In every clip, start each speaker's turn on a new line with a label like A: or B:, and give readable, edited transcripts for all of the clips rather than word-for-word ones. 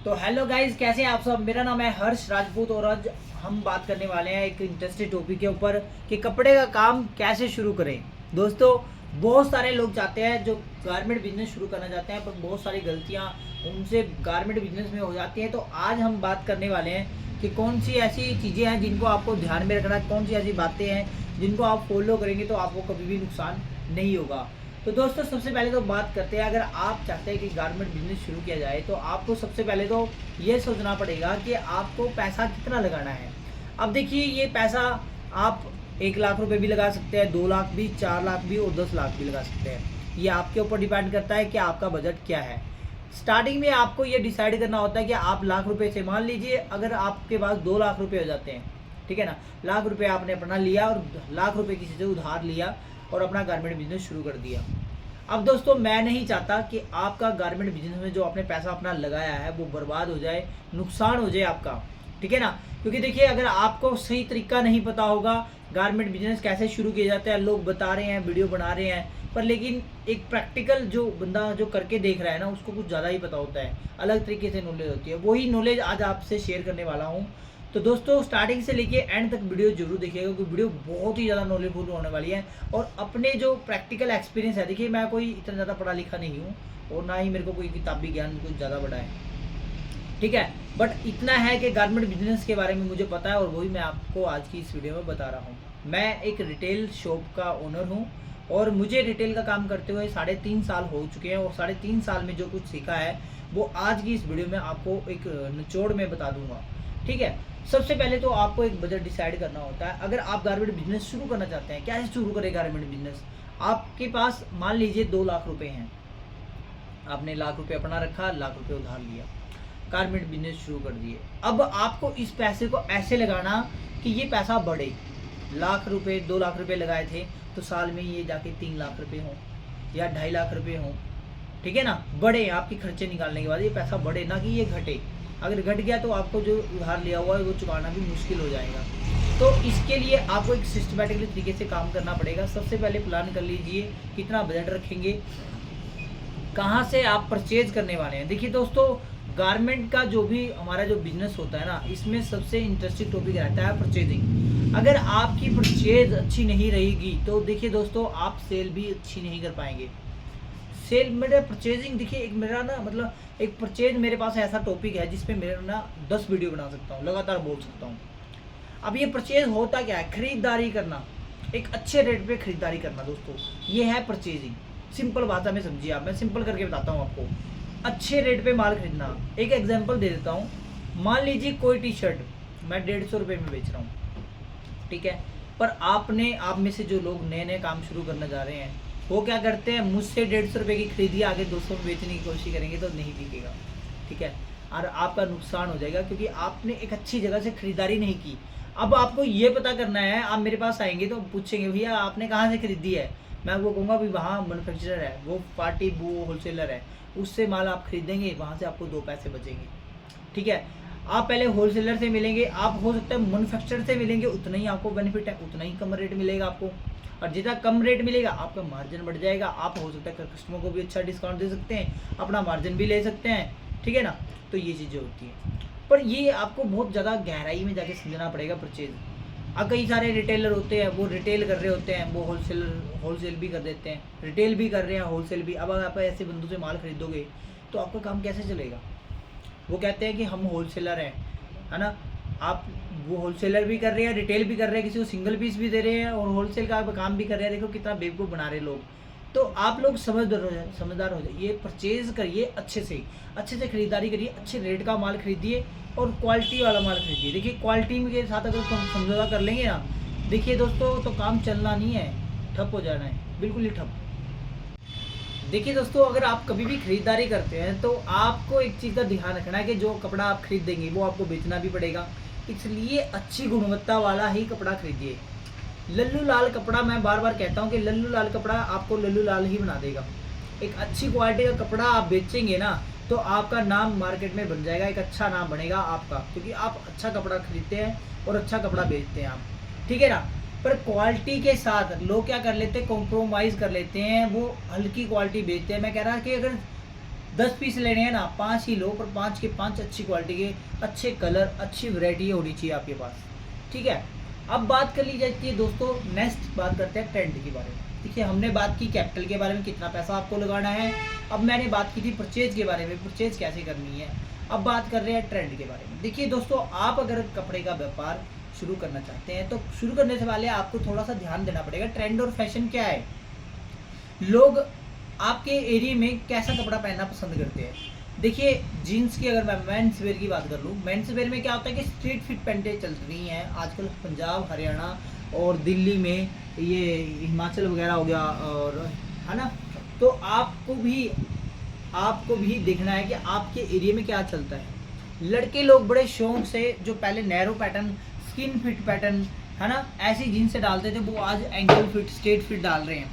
A: तो hello guys, कैसे हैं आप सब। मेरा नाम है हर्ष राजपूत और आज हम बात करने वाले हैं एक इंटरेस्टिंग टॉपिक के ऊपर कि कपड़े का काम कैसे शुरू करें। दोस्तों, बहुत सारे लोग चाहते हैं जो गारमेंट बिजनेस शुरू करना चाहते हैं, पर बहुत सारी गलतियां उनसे गारमेंट बिजनेस में हो जाती हैं। तो आज हम बात करने वाले हैं कि कौन सी ऐसी चीज़ें हैं जिनको आपको ध्यान में रखना है, कौन सी ऐसी बातें हैं जिनको आप फॉलो करेंगे तो आपको कभी भी नुकसान नहीं होगा। तो दोस्तों, सबसे पहले तो बात करते हैं, अगर आप चाहते हैं कि गारमेंट बिजनेस शुरू किया जाए तो आपको सबसे पहले तो ये सोचना पड़ेगा कि आपको पैसा कितना लगाना है। अब देखिए, ये पैसा आप 1 लाख रुपए भी लगा सकते हैं, 2 लाख भी, 4 लाख भी और 10 लाख भी लगा सकते हैं। ये आपके ऊपर डिपेंड करता है कि आपका बजट क्या है। स्टार्टिंग में आपको ये डिसाइड करना होता है कि आप लाख रुपए से, मान लीजिए अगर आपके पास 2 लाख रुपए हो जाते हैं, ठीक है ना, लाख रुपए आपने अपना लिया और लाख रुपए किसी से उधार लिया और अपना गारमेंट बिजनेस शुरू कर दिया। अब दोस्तों, मैं नहीं चाहता कि आपका गारमेंट बिजनेस में जो आपने पैसा अपना लगाया है वो बर्बाद हो जाए, नुकसान हो जाए आपका, ठीक है ना। क्योंकि देखिए, अगर आपको सही तरीका नहीं पता होगा गारमेंट बिजनेस कैसे शुरू किया जाता है, लोग बता रहे हैं, वीडियो बना रहे हैं, पर लेकिन एक प्रैक्टिकल जो बंदा जो करके देख रहा है ना, उसको कुछ ज़्यादा ही पता होता है, अलग तरीके से नॉलेज होती है। वही नॉलेज आज आपसे शेयर करने वाला हूँ। तो दोस्तों, स्टार्टिंग से लेके एंड तक वीडियो जरूर देखिएगा क्योंकि वीडियो बहुत ही ज़्यादा नॉलेजफुल होने वाली है। और अपने जो प्रैक्टिकल एक्सपीरियंस है, देखिए मैं कोई इतना ज़्यादा पढ़ा लिखा नहीं हूँ और ना ही मेरे को कोई किताबी ज्ञान कुछ ज़्यादा बड़ा है, ठीक है, बट इतना है कि गारमेंट बिजनेस के बारे में मुझे पता है और वही मैं आपको आज की इस वीडियो में बता रहा हूँ। मैं एक रिटेल शॉप का ओनर हूँ और मुझे रिटेल का काम करते हुए 3.5 साल हो चुके हैं और 3.5 साल में जो कुछ सीखा है वो आज की इस वीडियो में आपको एक निचोड़ में बता दूंगा, ठीक है। सबसे पहले तो आपको एक बजट डिसाइड करना होता है। अगर आप गारमेंट बिजनेस शुरू करना चाहते हैं, कैसे शुरू करें गारमेंट बिजनेस। आपके पास मान लीजिए 2 लाख रुपए हैं, आपने लाख रुपए अपना रखा, लाख रुपए उधार लिया, गारमेंट बिजनेस शुरू कर दिए। अब आपको इस पैसे को ऐसे लगाना कि ये पैसा बढ़े। लाख रुपए, 2 लाख रुपए लगाए थे तो साल में ये जाके 3 लाख रुपए हों या 2.5 लाख रुपए हों, ठीक है ना, बढ़े। आपके खर्चे निकालने के बाद ये पैसा बढ़े, ना कि ये घटे। अगर घट गया तो आपको जो उधार लिया हुआ है वो चुकाना भी मुश्किल हो जाएगा। तो इसके लिए आपको एक सिस्टमेटिकली तरीके से काम करना पड़ेगा। सबसे पहले प्लान कर लीजिए कितना बजट रखेंगे, कहाँ से आप परचेज करने वाले हैं। देखिए दोस्तों, गारमेंट का जो भी हमारा जो बिजनेस होता है ना, इसमें सबसे इंटरेस्टिंग टॉपिक रहता है परचेजिंग। अगर आपकी परचेज अच्छी नहीं रहेगी तो देखिए दोस्तों, आप सेल भी अच्छी नहीं कर पाएंगे। सेल मेरे परचेजिंग, देखिए एक मेरा ना मतलब एक परचेज मेरे पास ऐसा टॉपिक है जिसपे मेरा ना 10 वीडियो बना सकता हूँ, लगातार बोल सकता हूँ। अब ये परचेज होता क्या है, खरीदारी करना, एक अच्छे रेट पे खरीदारी करना। दोस्तों, ये है परचेजिंग। सिंपल भाषा में समझिए आप, मैं सिंपल करके बताता हूँ आपको। अच्छे रेट पे माल खरीदना। एक एग्जांपल दे देता हूँ, मान लीजिए कोई टी शर्ट मैं 150 रुपये में बेच रहा हूँ, ठीक है, पर आप में से जो लोग नए नए काम शुरू करना जा रहे हैं वो क्या करते हैं, मुझसे 150 रुपये की खरीदी आगे 200 में बेचने की कोशिश करेंगे तो नहीं बिकेगा, ठीक है, और आपका नुकसान हो जाएगा क्योंकि आपने एक अच्छी जगह से खरीदारी नहीं की। अब आपको ये पता करना है, आप मेरे पास आएंगे तो पूछेंगे भैया आपने कहाँ से खरीदी है, मैं वो कहूँगा भी वहाँ मैन्युफैक्चरर है, वो पार्टी, वो होलसेलर है, उससे माल आप खरीदेंगे, वहाँ से आपको 2 पैसे बचेंगे, ठीक है। आप पहले होलसेलर से मिलेंगे, आप हो सकता है मैन्युफैक्चरर से मिलेंगे, उतना ही आपको बेनिफिट है, उतना ही कम रेट मिलेगा आपको, और जितना कम रेट मिलेगा आपका मार्जिन बढ़ जाएगा। आप हो सकता है कस्टमर को भी अच्छा डिस्काउंट दे सकते हैं, अपना मार्जिन भी ले सकते हैं, ठीक है ना। तो ये चीज़ें होती हैं, पर ये आपको बहुत ज़्यादा गहराई में जाके समझना पड़ेगा परचेज। अब कई सारे रिटेलर होते हैं, वो रिटेल कर रहे होते हैं, वो होलसेल भी कर देते हैं, रिटेल भी कर रहे हैं, होलसेल भी। अब अगर आप ऐसे बंदों से माल खरीदोगे तो आपका काम कैसे चलेगा। वो कहते हैं कि हम होलसेलर हैं, है ना, आप वो होलसेलर भी कर रहे हैं, रिटेल भी कर रहे हैं, किसी को सिंगल पीस भी दे रहे हैं और होलसेल का काम भी कर रहे हैं। देखो कितना बेवकूफ़ बना रहे लोग। तो आप लोग समझदार हो जाइए, परचेज करिए, अच्छे से खरीदारी करिए, अच्छे रेट का माल खरीदिए और क्वालिटी वाला माल खरीदिए। देखिए, क्वालिटी के साथ अगर समझौता कर लेंगे ना, देखिए दोस्तों, तो काम चलना नहीं है, ठप हो जाना है, बिल्कुल ही ठप। देखिए दोस्तों, अगर आप कभी भी खरीदारी करते हैं तो आपको एक चीज़ का ध्यान रखना है कि जो कपड़ा आप खरीदेंगे वो आपको बेचना भी पड़ेगा, इसलिए अच्छी गुणवत्ता वाला ही कपड़ा खरीदिए। लल्लू लाल कपड़ा, मैं बार बार कहता हूँ कि लल्लू लाल कपड़ा आपको लल्लू लाल ही बना देगा। एक अच्छी क्वालिटी का कपड़ा आप बेचेंगे ना तो आपका नाम मार्केट में बन जाएगा, एक अच्छा नाम बनेगा आपका, क्योंकि आप अच्छा कपड़ा खरीदते हैं और अच्छा कपड़ा बेचते हैं आप, ठीक है ना। पर क्वालिटी के साथ लोग क्या कर लेते हैं, कॉम्प्रोमाइज़ कर लेते हैं, वो हल्की क्वालिटी बेचते हैं। मैं कह रहा कि अगर 10 पीस लेने हैं ना, 5 ही लो, पर 5 के 5 अच्छी क्वालिटी के, अच्छे कलर, अच्छी वैरायटी होनी चाहिए आपके पास। ठीक है, अब बात कर ली जाती है दोस्तों, नेक्स्ट बात करते हैं ट्रेंड के बारे में। देखिए, हमने बात की कैपिटल के बारे में, कितना पैसा आपको लगाना है। अब मैंने बात की थी परचेज के बारे में, परचेज कैसे करनी है। अब बात कर रहे हैं ट्रेंड के बारे में। देखिए दोस्तों, आप अगर कपड़े का व्यापार शुरू करना चाहते हैं तो शुरू करने से पहले आपको थोड़ा सा ध्यान देना पड़ेगा, ट्रेंड और फैशन क्या है, लोग आपके एरिया में कैसा कपड़ा पहनना पसंद करते हैं। देखिए, जीन्स की अगर मैं मेंस वेयर की बात कर लूँ, मेंस वेयर में क्या होता है कि स्ट्रीट फिट पैंटें चल रही हैं आजकल पंजाब, हरियाणा और दिल्ली में, ये हिमाचल वगैरह हो गया, और है ना। तो आपको भी देखना है कि आपके एरिया में क्या चलता है। लड़के लोग बड़े शौक से जो पहले narrow pattern, skin fit pattern, है ना, ऐसी जीन्स से डालते थे, वो आज एंकल फिट, स्ट्रेट फिट डाल रहे हैं।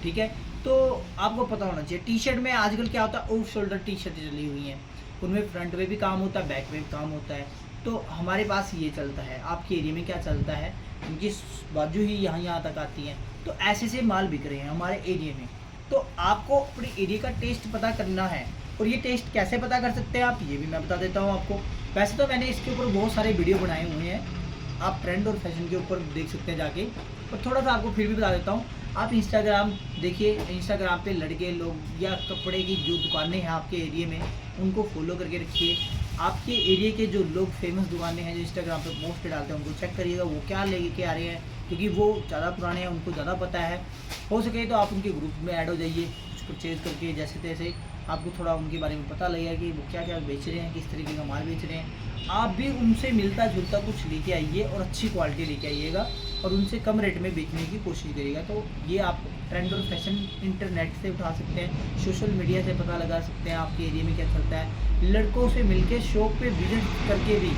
A: ठीक है, तो आपको पता होना चाहिए। टी शर्ट में आजकल क्या होता है, ऑफ शोल्डर टी शर्ट चली हुई हैं, उनमें फ्रंट में भी काम होता है, बैक में भी काम होता है। तो हमारे पास ये चलता है। आपके एरिया में क्या चलता है, उनकी बाजू ही यहाँ तक आती हैं, तो ऐसे से माल बिक रहे हैं हमारे एरिया में। तो आपको अपने एरिया का टेस्ट पता करना है, और ये टेस्ट कैसे पता कर सकते हैं आप, ये भी मैं बता देता हूँ आपको। वैसे तो मैंने इसके ऊपर बहुत सारे वीडियो बनाए हुए हैं, आप ट्रेंड और फैशन के ऊपर देख सकते हैं जाके, और थोड़ा सा आपको फिर भी बता देता हूँ। आप इंस्टाग्राम देखिए, इंस्टाग्राम पे लड़के लोग या कपड़े की जो दुकानें हैं आपके एरिया में, उनको फॉलो करके रखिए। आपके एरिया के जो लोग फेमस दुकानें हैं जो इंस्टाग्राम पे पोस्ट डालते हैं, उनको चेक करिएगा वो क्या लेके आ रहे हैं, क्योंकि वो ज़्यादा पुराने हैं, उनको ज़्यादा पता है। हो सके तो आप उनके ग्रुप में ऐड हो जाइए, कुछ परचेज करके, जैसे तैसे आपको थोड़ा उनके बारे में पता लगेगा कि वो क्या क्या बेच रहे हैं, किस तरीके का माल बेच रहे हैं। आप भी उनसे मिलता जुलता कुछ लेके आइए, और अच्छी क्वालिटी लेके आइएगा, और उनसे कम रेट में बेचने की कोशिश करिएगा। तो ये आप ट्रेंड और फैशन इंटरनेट से उठा सकते हैं, सोशल मीडिया से पता लगा सकते हैं आपके एरिया में क्या चलता है। लड़कों से मिलके शॉप पे विजिट करके भी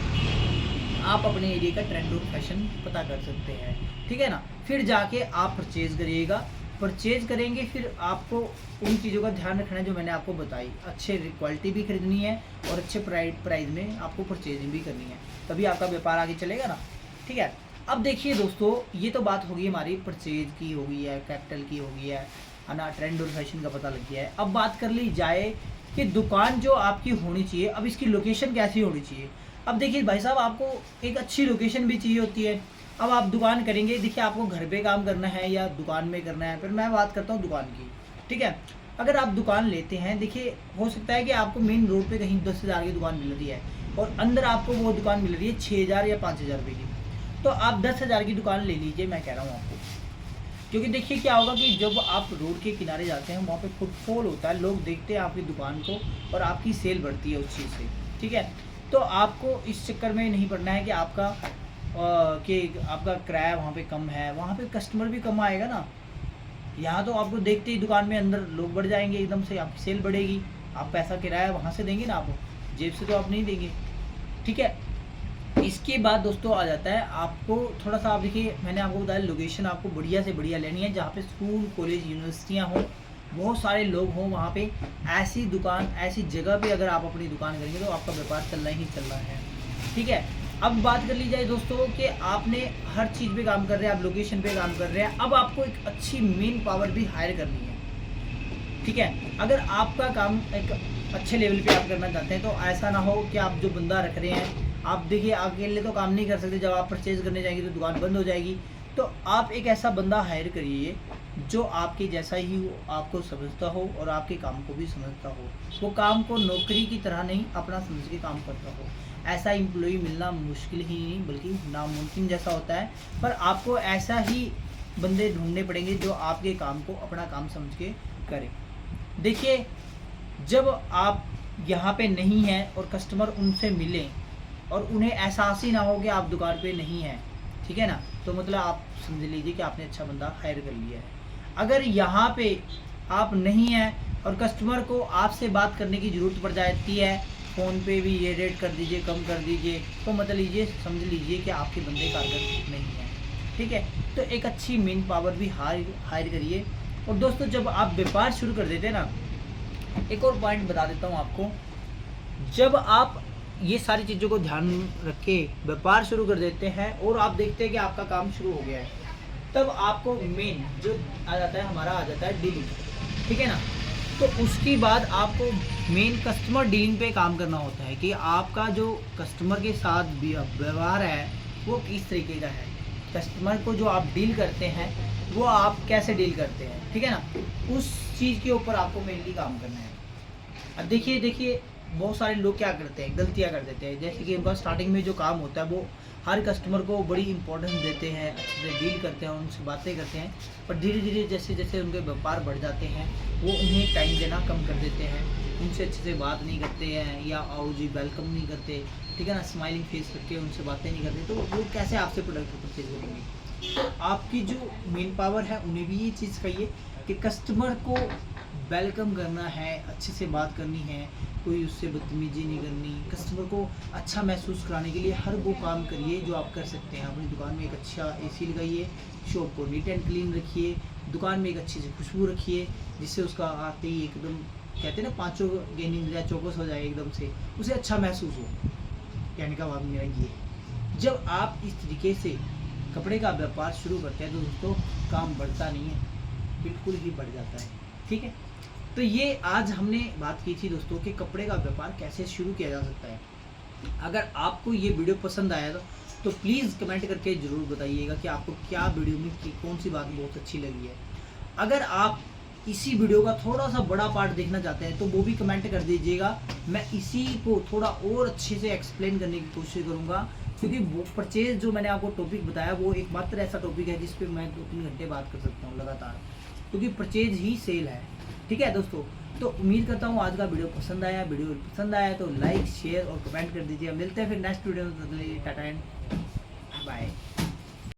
A: आप अपने एरिया का ट्रेंड और फैशन पता कर सकते हैं। ठीक है ना, फिर जाके आप परचेज़ करिएगा। परचेज करेंगे, फिर आपको उन चीज़ों का ध्यान रखना है जो मैंने आपको बताई। अच्छे क्वालिटी भी खरीदनी है, और अच्छे प्राइस में आपको परचेजिंग भी करनी है, तभी आपका व्यापार आगे चलेगा ना। ठीक है, अब देखिए दोस्तों, ये तो बात होगी हमारी परचेज की, हो गई है कैपिटल की, हो गई है ना, ट्रेंड और फैशन का पता लग गया है। अब बात कर ली जाए कि दुकान जो आपकी होनी चाहिए, अब इसकी लोकेशन कैसी होनी चाहिए। अब देखिए भाई साहब, आपको एक अच्छी लोकेशन भी चाहिए होती है। अब आप दुकान करेंगे, देखिए आपको घर पे काम करना है या दुकान में करना है, फिर मैं बात करता हूँ दुकान की। ठीक है, अगर आप दुकान लेते हैं, देखिए हो सकता है कि आपको मेन रोड पे कहीं 10,000 की दुकान मिल रही है, और अंदर आपको वो दुकान मिल रही है 6,000 या 5,000 रुपये की। तो आप 10,000 की दुकान ले लीजिए, मैं कह रहा हूँ आपको। क्योंकि देखिए क्या होगा कि जब आप रोड के किनारे जाते हैं, वहाँ पे फुटफॉल होता है, लोग देखते हैं आपकी दुकान को, और आपकी सेल बढ़ती है उस चीज़ से। ठीक है, तो आपको इस चक्कर में नहीं पड़ना है कि आपका किराया वहाँ पे कम है, वहाँ पे कस्टमर भी कम आएगा ना। यहाँ तो आपको देखते ही दुकान में अंदर लोग बढ़ जाएंगे, एकदम से आपकी सेल बढ़ेगी। आप पैसा किराया वहाँ से देंगे ना, आप जेब से तो आप नहीं देंगे। ठीक है, इसके बाद दोस्तों आ जाता है आपको थोड़ा सा, आप देखिए मैंने आपको बताया लोकेशन आपको बढ़िया से बढ़िया लेनी है, जहाँ पे स्कूल, कॉलेज, यूनिवर्सिटियाँ हों, बहुत सारे लोग हों वहाँ पे। ऐसी दुकान, ऐसी जगह पे अगर आप अपनी दुकान करेंगे तो आपका व्यापार चलना ही चलना है। ठीक है, अब बात कर ली जाए दोस्तों कि आपने हर चीज़ पे काम कर रहे हैं, आप लोकेशन पे काम कर रहे हैं, अब आपको एक अच्छी मेन पावर भी हायर करनी है। ठीक है, अगर आपका काम एक अच्छे लेवल पे आप करना चाहते हैं, तो ऐसा ना हो कि आप जो बंदा रख रहे हैं, आप देखिए अकेले तो काम नहीं कर सकते, जब आप परचेज करने जाएंगे तो दुकान बंद हो जाएगी। तो आप एक ऐसा बंदा हायर करिए जो आपके जैसा ही हो, आपको समझता हो और आपके काम को भी समझता हो। वो काम को नौकरी की तरह नहीं, अपना समझ के काम करता हो। ऐसा एम्प्लॉई मिलना मुश्किल ही नहीं बल्कि नामुमकिन जैसा होता है, पर आपको ऐसा ही बंदे ढूंढने पड़ेंगे जो आपके काम को अपना काम समझ के करें। देखिए, जब आप यहाँ पे नहीं हैं और कस्टमर उनसे मिलें और उन्हें एहसास ही ना हो कि आप दुकान पे नहीं हैं, ठीक है ना, तो मतलब आप समझ लीजिए कि आपने अच्छा बंदा हायर कर लिया है। अगर यहाँ पे आप नहीं हैं और कस्टमर को आपसे बात करने की ज़रूरत पड़ जाती है, फ़ोन पे भी ये रेट कर दीजिए, कम कर दीजिए, तो मतलब लीजिए, समझ लीजिए कि आपके बंदे कारगर नहीं हैं। ठीक है, तो एक अच्छी मेन पावर भी हायर करिए। और दोस्तों, जब आप व्यापार शुरू कर देते हैं ना, एक और पॉइंट बता देता हूँ आपको, जब आप ये सारी चीज़ों को ध्यान रख के व्यापार शुरू कर देते हैं और आप देखते हैं कि आपका काम शुरू हो गया है, तब आपको मेन जो आ जाता है, हमारा आ जाता है डीलिंग। ठीक है ना, तो उसके बाद आपको मेन कस्टमर डीलिंग पे काम करना होता है कि आपका जो कस्टमर के साथ व्यवहार है वो किस तरीके का है, कस्टमर को जो आप डील करते हैं वो आप कैसे डील करते हैं, ठीक है ना। उस चीज़ के ऊपर आपको मेनली काम करना है। अब देखिए बहुत सारे लोग क्या करते हैं, गलतियाँ कर देते हैं। जैसे कि उनका स्टार्टिंग में जो काम होता है वो हर कस्टमर को बड़ी इंपॉर्टेंस देते हैं, अच्छे से डील करते हैं, उनसे बातें करते हैं, पर धीरे धीरे जैसे जैसे उनके व्यापार बढ़ जाते हैं वो उन्हें टाइम देना कम कर देते हैं, उनसे अच्छे से बात नहीं करते हैं या आओ जी वेलकम नहीं करते, ठीक है ना, स्माइलिंग फेस करके उनसे बातें नहीं करते, तो वो कैसे आपसे प्रोडक्ट परचेज करेंगे। आपकी जो मेन पावर है उन्हें भी ये चीज़ कहिए कि कस्टमर को वेलकम करना है, अच्छे से बात करनी है, कोई उससे बदतमीजी नहीं करनी, कस्टमर को अच्छा महसूस कराने के लिए हर वो काम करिए जो आप कर सकते हैं। अपनी दुकान में एक अच्छा एसी लगाइए, शॉप को नीट एंड क्लीन रखिए, दुकान में एक अच्छी सी खुशबू रखिए जिससे उसका आते ही एकदम कहते हैं ना पाँचों गेनिंग जाए चौकस हो जाए एकदम से, उसे अच्छा महसूस हो। कहने का भाव मेरा ये है। जब आप इस तरीके से कपड़े का व्यापार शुरू करते हैं तो दोस्तों काम बढ़ता नहीं है, बिल्कुल ही बढ़ जाता है, ठीक है। तो ये आज हमने बात की थी दोस्तों कि कपड़े का व्यापार कैसे शुरू किया जा सकता है। अगर आपको ये वीडियो पसंद आया तो प्लीज़ कमेंट करके ज़रूर बताइएगा कि आपको क्या वीडियो में कौन सी बात बहुत अच्छी लगी है। अगर आप इसी वीडियो का थोड़ा सा बड़ा पार्ट देखना चाहते हैं तो वो भी कमेंट कर दीजिएगा, मैं इसी को थोड़ा और अच्छे से एक्सप्लेन करने की कोशिश करूँगा, क्योंकि वो परचेज जो मैंने आपको टॉपिक बताया वो एकमात्र ऐसा टॉपिक है जिस पे मैं 2-3 घंटे बात कर सकता हूँ लगातार, क्योंकि परचेज ही सेल है, ठीक है दोस्तों। तो उम्मीद करता हूँ आज का वीडियो पसंद आया तो लाइक शेयर और कमेंट कर दीजिए। मिलते हैं फिर नेक्स्ट वीडियो में, टाटा एंड बाय।